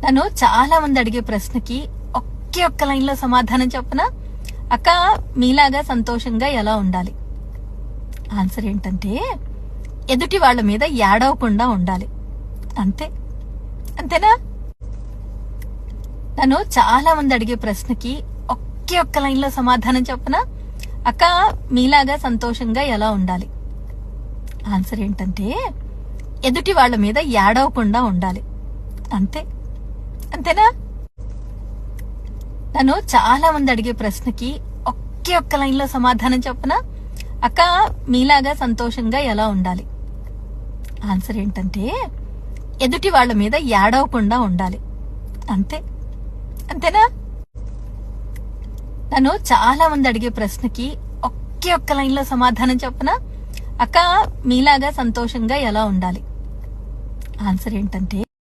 నన్ను చాలా మంది అడిగే ప్రశ్నకి ఒకే ఒక్క లైన్ లో సమాధానం చెప్పనా? అక్క, మీలాగా సంతోషంగా ఎలా ఉండాలి? ఆన్సర్ ఏంటంటే, ఎదుటి వాళ్ళ మీద ఏడవకుండా ఉండాలి. అంతే. అంతేనా? నన్ను చాలా మంది అడిగే ప్రశ్నకి ఒకే ఒక్క లైన్ లో సమాధానం చెప్పనా? అక్క, మీలాగా సంతోషంగా ఎలా ఉండాలి? ఆన్సర్ ఏంటంటే, ఎదుటి వాళ్ళ మీద ఏడవకుండా ఉండాలి. అంతే. అంతేనా? నన్ను చాలా మంది అడిగే ప్రశ్నకి ఒకే ఒక్క లైన్ లో సమాధానం చెప్పనా? అక్క, మీలాగా సంతోషంగా ఎలా ఉండాలి? ఆన్సర్ ఏంటంటే, ఎదుటి వాళ్ళ మీద ఏడవకుండా ఉండాలి. అంతే. అంతేనా? నన్ను చాలా మంది అడిగే ప్రశ్నకి ఒకే ఒక్క లైన్ లో సమాధానం చెప్పనా? అక్క, మీలాగా సంతోషంగా ఎలా ఉండాలి? ఆన్సర్ ఏంటంటే